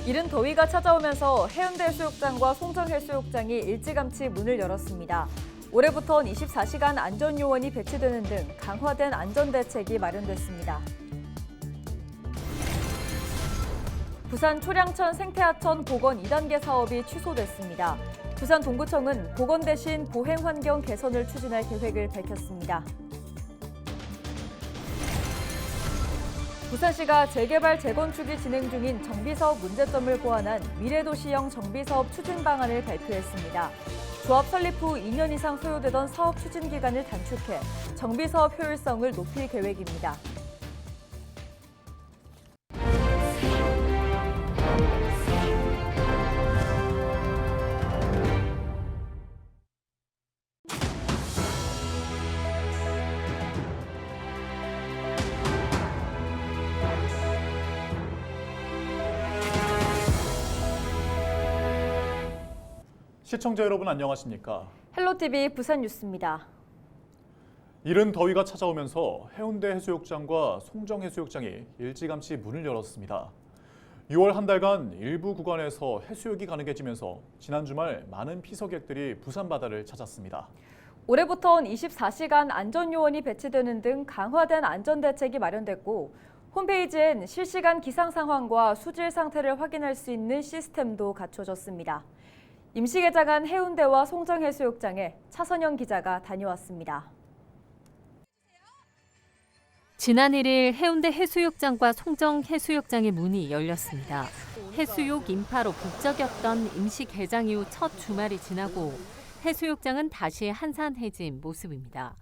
이른 더위가 찾아오면서 해운대 해수욕장과 송정 해수욕장이 일찌감치 문을 열었습니다. 올해부터는 24시간 안전요원이 배치되는 등 강화된 안전대책이 마련됐습니다. 부산 초량천 생태하천 복원 2단계 사업이 취소됐습니다. 부산 동구청은 복원 대신 보행 환경 개선을 추진할 계획을 밝혔습니다. 부산시가 재개발 재건축이 진행 중인 정비사업 문제점을 보완한 미래도시형 정비사업 추진 방안을 발표했습니다. 조합 설립 후 2년 이상 소요되던 사업 추진 기간을 단축해 정비사업 효율성을 높일 계획입니다. 시청자 여러분 안녕하십니까? 헬로티비 부산 뉴스입니다. 이른 더위가 찾아오면서 해운대 해수욕장과 송정 해수욕장이 일찌감치 문을 열었습니다. 6월 한 달간 일부 구간에서 해수욕이 가능해지면서 지난 주말 많은 피서객들이 부산 바다를 찾았습니다. 올해부터는 24시간 안전요원이 배치되는 등 강화된 안전대책이 마련됐고 홈페이지엔 실시간 기상 상황과 수질 상태를 확인할 수 있는 시스템도 갖춰졌습니다. 임시 개장한 해운대와 송정 해수욕장에 차선영 기자가 다녀왔습니다. 지난 1일 해운대 해수욕장과 송정 해수욕장의 문이 열렸습니다. 해수욕 인파로 북적였던 임시 개장 이후 첫 주말이 지나고 해수욕장은 다시 한산해진 모습입니다.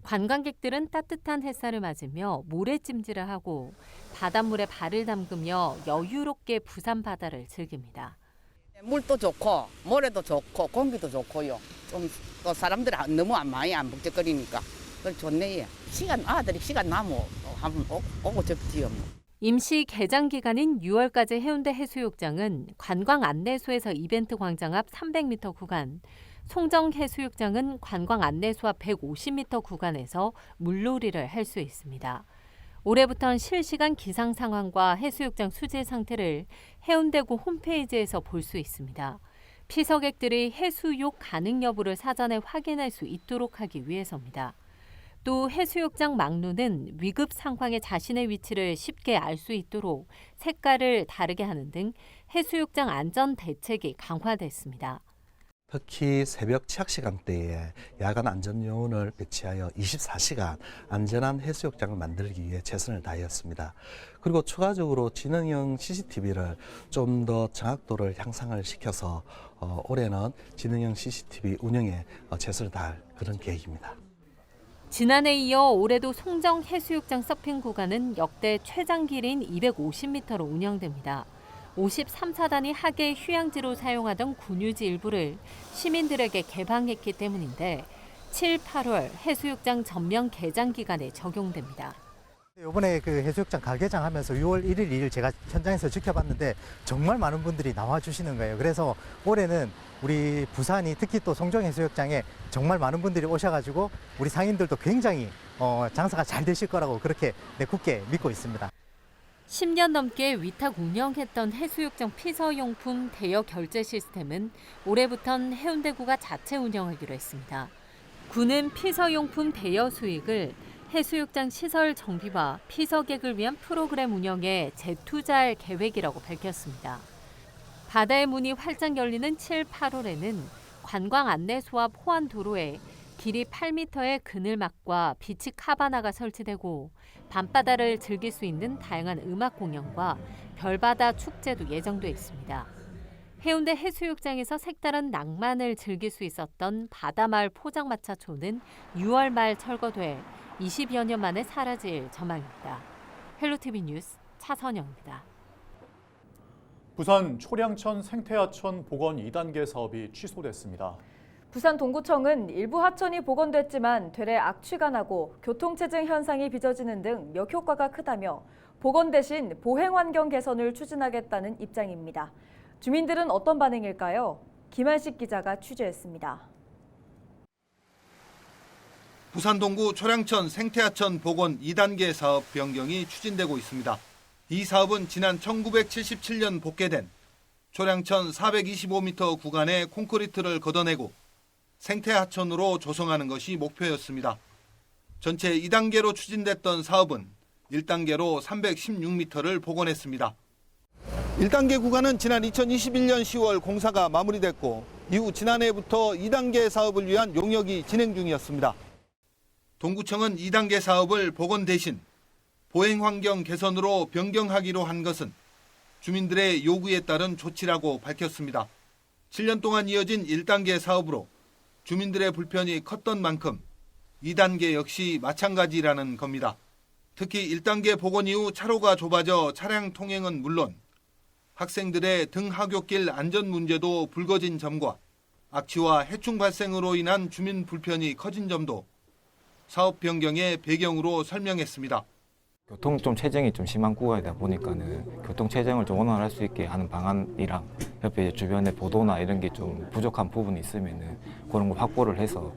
관광객들은 따뜻한 햇살을 맞으며 모래찜질을 하고 바닷물에 발을 담그며 여유롭게 부산 바다를 즐깁니다. 물도 좋고 모래도 좋고 공기도 좋고요. 좀 또 사람들이 너무 많이 안 북적거리니까 그걸 좋네요. 아들이 시간 나면 한번 오고 접지요. 임시 개장 기간인 6월까지 해운대 해수욕장은 관광 안내소에서 이벤트 광장 앞 300m 구간, 송정 해수욕장은 관광 안내소 앞 150m 구간에서 물놀이를 할 수 있습니다. 올해부터는 실시간 기상 상황과 해수욕장 수질 상태를 해운대구 홈페이지에서 볼 수 있습니다. 피서객들이 해수욕 가능 여부를 사전에 확인할 수 있도록 하기 위해서입니다. 또 해수욕장 망루는 위급 상황에 자신의 위치를 쉽게 알 수 있도록 색깔을 다르게 하는 등 해수욕장 안전 대책이 강화됐습니다. 특히 새벽 취약 시간대에 야간 안전요원을 배치하여 24시간 안전한 해수욕장을 만들기 위해 최선을 다하였습니다. 그리고 추가적으로 지능형 CCTV를 좀 더 정확도를 향상을 시켜서 올해는 지능형 CCTV 운영에 최선을 다할 그런 계획입니다. 지난해에 이어 올해도 송정 해수욕장 서핑 구간은 역대 최장 길이인 250m로 운영됩니다. 53사단이 하계 휴양지로 사용하던 군유지 일부를 시민들에게 개방했기 때문인데 7, 8월 해수욕장 전면 개장 기간에 적용됩니다. 이번에 그 해수욕장 가개장하면서 6월 1일, 2일 제가 현장에서 지켜봤는데 정말 많은 분들이 나와주시는 거예요. 그래서 올해는 우리 부산이 특히 또 송정해수욕장에 정말 많은 분들이 오셔가지고 우리 상인들도 굉장히 장사가 잘 되실 거라고 그렇게 굳게 믿고 있습니다. 10년 넘게 위탁 운영했던 해수욕장 피서용품 대여 결제 시스템은 올해부터는 해운대구가 자체 운영하기로 했습니다. 구는 피서용품 대여 수익을 해수욕장 시설 정비와 피서객을 위한 프로그램 운영에 재투자할 계획이라고 밝혔습니다. 바다의 문이 활짝 열리는 7, 8월에는 관광 안내소 앞 호안도로에 길이 8m의 그늘막과 비치 카바나가 설치되고 밤바다를 즐길 수 있는 다양한 음악 공연과 별바다 축제도 예정돼 있습니다. 해운대 해수욕장에서 색다른 낭만을 즐길 수 있었던 바다마을 포장마차촌은 6월 말 철거돼 20여 년 만에 사라질 전망입니다. 헬로티비 뉴스 차선영입니다. 부산 초량천 생태하천 복원 2단계 사업이 취소됐습니다. 부산 동구청은 일부 하천이 복원됐지만 되레 악취가 나고 교통체증 현상이 빚어지는 등 역효과가 크다며 복원 대신 보행 환경 개선을 추진하겠다는 입장입니다. 주민들은 어떤 반응일까요? 김한식 기자가 취재했습니다. 부산 동구 초량천 생태하천 복원 2단계 사업 변경이 추진되고 있습니다. 이 사업은 지난 1977년 복개된 초량천 425m 구간의 콘크리트를 걷어내고 생태 하천으로 조성하는 것이 목표였습니다. 전체 2단계로 추진됐던 사업은 1단계로 316m를 복원했습니다. 1단계 구간은 지난 2021년 10월 공사가 마무리됐고 이후 지난해부터 2단계 사업을 위한 용역이 진행 중이었습니다. 동구청은 2단계 사업을 복원 대신 보행 환경 개선으로 변경하기로 한 것은 주민들의 요구에 따른 조치라고 밝혔습니다. 7년 동안 이어진 1단계 사업으로 주민들의 불편이 컸던 만큼 2단계 역시 마찬가지라는 겁니다. 특히 1단계 복원 이후 차로가 좁아져 차량 통행은 물론 학생들의 등하굣길 안전 문제도 불거진 점과 악취와 해충 발생으로 인한 주민 불편이 커진 점도 사업 변경의 배경으로 설명했습니다. 교통 좀 체증이 좀 심한 구간이다 보니까는 교통 체증을 좀 원활할 수 있게 하는 방안이랑 옆에 주변에 보도나 이런 게 좀 부족한 부분이 있으면은 그런 거 확보를 해서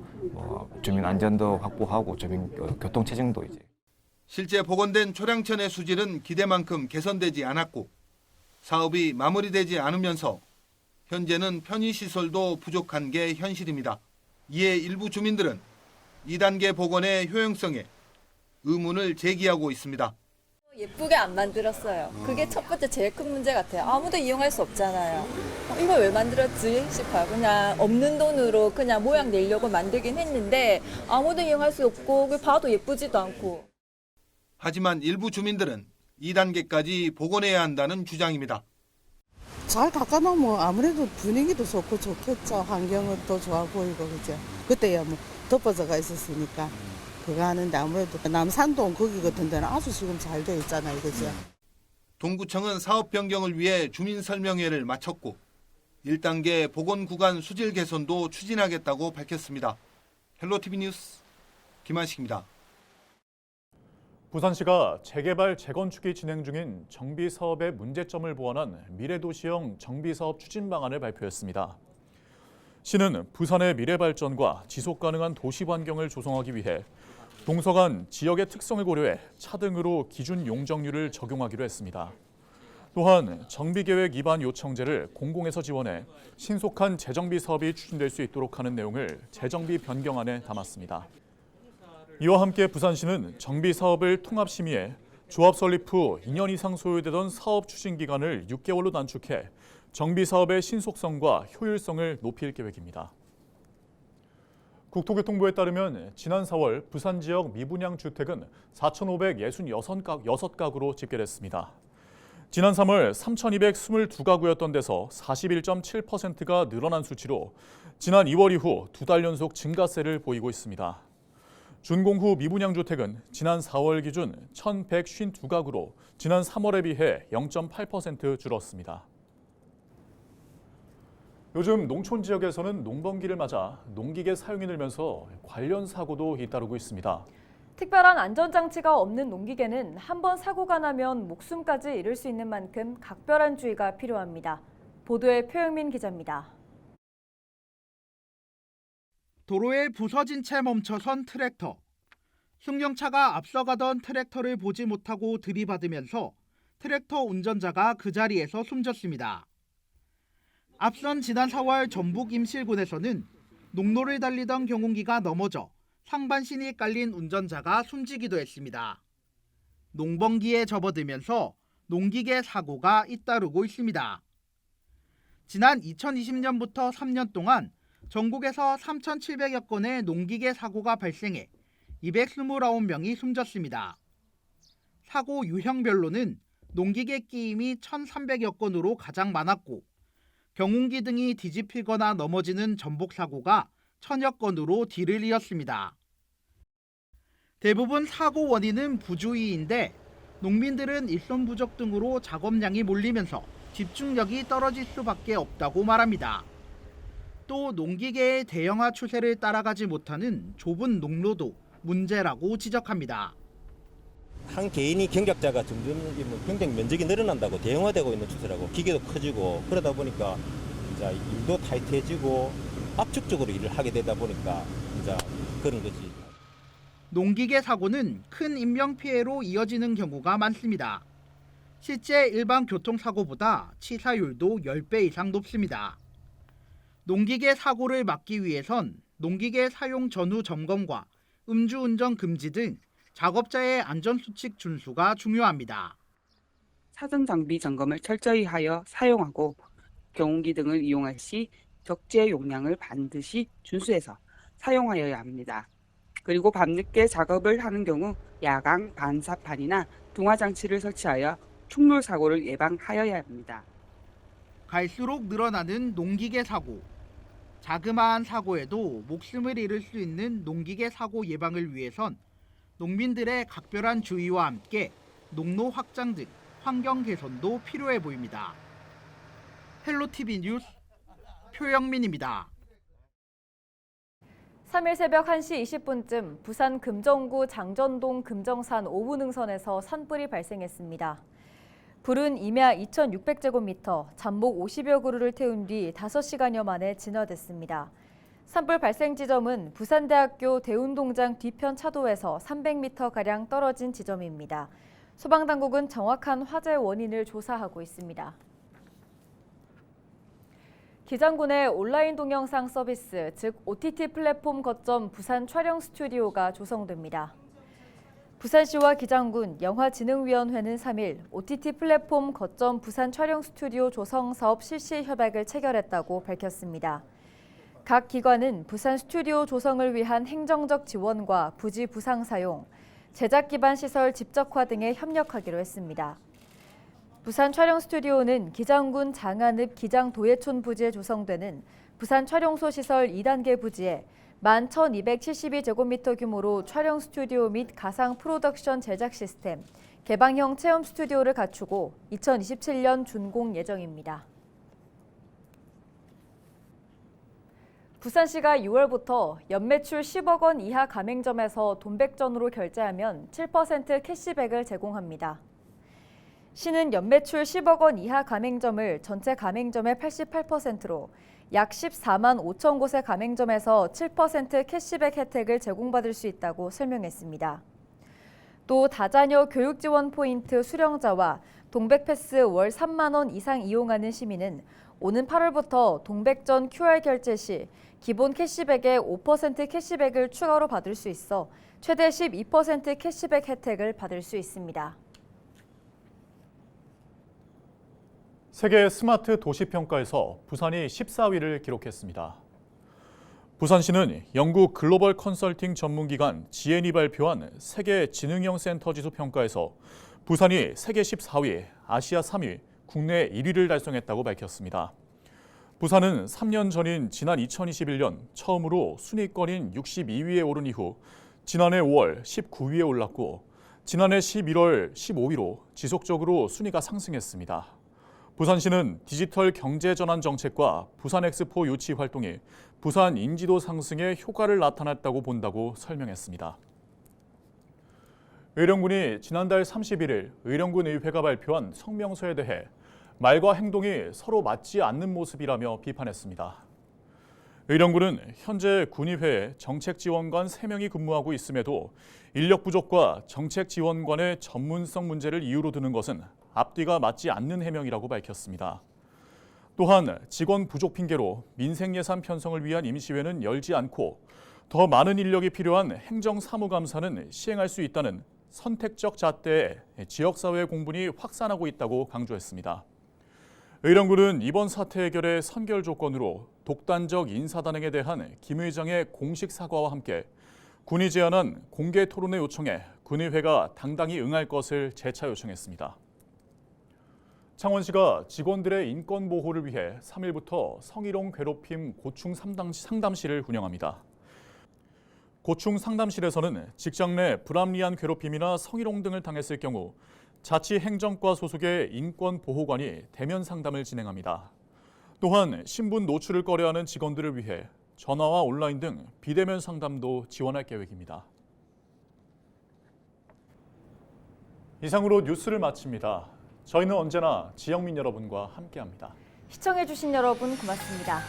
주민 안전도 확보하고 주민 교통 체증도 이제. 실제 복원된 초량천의 수질은 기대만큼 개선되지 않았고 사업이 마무리되지 않으면서 현재는 편의시설도 부족한 게 현실입니다. 이에 일부 주민들은 2단계 복원의 효용성에 의문을 제기하고 있습니다. 예쁘게 안 만들었어요. 그게 첫 번째 제일 큰 문제 같아요. 아무도 이용할 수 없잖아요. 이걸 왜 만들었지 싶어요. 그냥 없는 돈으로 그냥 모양 내려고 만들긴 했는데 아무도 이용할 수 없고 봐도 예쁘지도 않고. 하지만 일부 주민들은 2단계까지 복원해야 한다는 주장입니다. 잘 깎아놓으면 아무래도 분위기도 좋고 좋겠죠. 환경은 더 좋아 보이고 그죠. 그때야 뭐 덮어져가 있었으니까 그거 하는데 아무래도 남산동 거기 같은 데는 아주 지금 잘 돼 있잖아요. 그죠. 동구청은 사업 변경을 위해 주민 설명회를 마쳤고 1단계 복원 구간 수질 개선도 추진하겠다고 밝혔습니다. 헬로티비 뉴스 김한식입니다. 부산시가 재개발, 재건축이 진행 중인 정비 사업의 문제점을 보완한 미래도시형 정비사업 추진 방안을 발표했습니다. 시는 부산의 미래 발전과 지속 가능한 도시 환경을 조성하기 위해 동서간 지역의 특성을 고려해 차등으로 기준 용적률을 적용하기로 했습니다. 또한 정비계획 위반 요청제를 공공에서 지원해 신속한 재정비 사업이 추진될 수 있도록 하는 내용을 재정비 변경안에 담았습니다. 이와 함께 부산시는 정비 사업을 통합 심의해 조합 설립 후 2년 이상 소요되던 사업 추진 기간을 6개월로 단축해 정비 사업의 신속성과 효율성을 높일 계획입니다. 국토교통부에 따르면 지난 4월 부산 지역 미분양 주택은 4,566가구로 집계됐습니다. 지난 3월 3,222가구였던 데서 41.7%가 늘어난 수치로 지난 2월 이후 2달 연속 증가세를 보이고 있습니다. 준공 후 미분양 주택은 지난 4월 기준 1,152가구로 지난 3월에 비해 0.8% 줄었습니다. 요즘 농촌 지역에서는 농번기를 맞아 농기계 사용이 늘면서 관련 사고도 잇따르고 있습니다. 특별한 안전장치가 없는 농기계는 한번 사고가 나면 목숨까지 잃을 수 있는 만큼 각별한 주의가 필요합니다. 보도에 표영민 기자입니다. 도로에 부서진 채 멈춰선 트랙터. 승용차가 앞서가던 트랙터를 보지 못하고 들이받으면서 트랙터 운전자가 그 자리에서 숨졌습니다. 앞선 지난 4월 전북 임실군에서는 농로를 달리던 경운기가 넘어져 상반신이 깔린 운전자가 숨지기도 했습니다. 농번기에 접어들면서 농기계 사고가 잇따르고 있습니다. 지난 2020년부터 3년 동안 전국에서 3,700여 건의 농기계 사고가 발생해 229명이 숨졌습니다. 사고 유형별로는 농기계 끼임이 1,300여 건으로 가장 많았고 경운기 등이 뒤집히거나 넘어지는 전복 사고가 1,000여 건으로 뒤를 이었습니다. 대부분 사고 원인은 부주의인데 농민들은 일손 부족 등으로 작업량이 몰리면서 집중력이 떨어질 수밖에 없다고 말합니다. 또 농기계의 대형화 추세를 따라가지 못하는 좁은 농로도 문제라고 지적합니다. 한 개인이 경작자가 점점 경작 면적이 늘어난다고 대형화되고 있는 추세라고 기계도 커지고 그러다 보니까 이제 일도 타이트해지고 압축적으로 일을 하게 되다 보니까 이제 그런 거지. 농기계 사고는 큰 인명피해로 이어지는 경우가 많습니다. 실제 일반 교통사고보다 치사율도 10배 이상 높습니다. 농기계 사고를 막기 위해선 농기계 사용 전후 점검과 음주운전 금지 등 작업자의 안전수칙 준수가 중요합니다. 사전 장비 점검을 철저히 하여 사용하고 경운기 등을 이용할 시 적재 용량을 반드시 준수해서 사용하여야 합니다. 그리고 밤늦게 작업을 하는 경우 야광 반사판이나 등화장치를 설치하여 충돌 사고를 예방하여야 합니다. 갈수록 늘어나는 농기계 사고. 자그마한 사고에도 목숨을 잃을 수 있는 농기계 사고 예방을 위해선 농민들의 각별한 주의와 함께 농로 확장 등 환경 개선도 필요해 보입니다. 헬로티비 뉴스 표영민입니다. 3일 새벽 1시 20분쯤 부산 금정구 장전동 금정산 5부 능선에서 산불이 발생했습니다. 불은 임야 2,600제곱미터, 잠복 50여 그루를 태운 뒤 5시간여 만에 진화됐습니다. 산불 발생 지점은 부산대학교 대운동장 뒤편 차도에서 300m가량 떨어진 지점입니다. 소방당국은 정확한 화재 원인을 조사하고 있습니다. 기장군의 온라인 동영상 서비스, 즉 OTT 플랫폼 거점 부산 촬영 스튜디오가 조성됩니다. 부산시와 기장군 영화진흥위원회는 3일 OTT 플랫폼 거점 부산 촬영 스튜디오 조성 사업 실시 협약을 체결했다고 밝혔습니다. 각 기관은 부산 스튜디오 조성을 위한 행정적 지원과 부지 부상 사용, 제작 기반 시설 집적화 등에 협력하기로 했습니다. 부산 촬영 스튜디오는 기장군 장안읍 기장도예촌 부지에 조성되는 부산 촬영소 시설 2단계 부지에 11,272제곱미터 규모로 촬영 스튜디오 및 가상 프로덕션 제작 시스템, 개방형 체험 스튜디오를 갖추고 2027년 준공 예정입니다. 부산시가 6월부터 연매출 10억 원 이하 가맹점에서 돈백전으로 결제하면 7% 캐시백을 제공합니다. 시는 연매출 10억 원 이하 가맹점을 전체 가맹점의 88%로 약 14만 5천 곳의 가맹점에서 7% 캐시백 혜택을 제공받을 수 있다고 설명했습니다. 또 다자녀 교육 지원 포인트 수령자와 동백패스 월 3만 원 이상 이용하는 시민은 오는 8월부터 동백전 QR 결제 시 기본 캐시백에 5% 캐시백을 추가로 받을 수 있어 최대 12% 캐시백 혜택을 받을 수 있습니다. 세계 스마트 도시 평가에서 부산이 14위를 기록했습니다. 부산시는 영국 글로벌 컨설팅 전문기관 GN이 발표한 세계 지능형 센터 지수 평가에서 부산이 세계 14위, 아시아 3위, 국내 1위를 달성했다고 밝혔습니다. 부산은 3년 전인 지난 2021년 처음으로 순위권인 62위에 오른 이후 지난해 5월 19위에 올랐고 지난해 11월 15위로 지속적으로 순위가 상승했습니다. 부산시는 디지털 경제 전환 정책과 부산 엑스포 유치 활동이 부산 인지도 상승에 효과를 나타냈다고 본다고 설명했습니다. 의령군이 지난달 31일 의령군 의회가 발표한 성명서에 대해 말과 행동이 서로 맞지 않는 모습이라며 비판했습니다. 의령군은 현재 군의회에 정책지원관 3명이 근무하고 있음에도 인력 부족과 정책지원관의 전문성 문제를 이유로 드는 것은 앞뒤가 맞지 않는 해명이라고 밝혔습니다. 또한 직원 부족 핑계로 민생예산 편성을 위한 임시회는 열지 않고 더 많은 인력이 필요한 행정사무감사는 시행할 수 있다는 선택적 잣대에 지역사회 공분이 확산하고 있다고 강조했습니다. 의령군은 이번 사태 해결의 선결 조건으로 독단적 인사단행에 대한 김 의장의 공식 사과와 함께 군이 제안한 공개 토론회 요청에 군의회가 당당히 응할 것을 재차 요청했습니다. 창원시가 직원들의 인권 보호를 위해 3일부터 성희롱 괴롭힘 고충 상담실을 운영합니다. 고충 상담실에서는 직장 내 불합리한 괴롭힘이나 성희롱 등을 당했을 경우 자치행정과 소속의 인권보호관이 대면 상담을 진행합니다. 또한 신분 노출을 꺼려하는 직원들을 위해 전화와 온라인 등 비대면 상담도 지원할 계획입니다. 이상으로 뉴스를 마칩니다. 저희는 언제나 지역민 여러분과 함께합니다. 시청해주신 여러분 고맙습니다.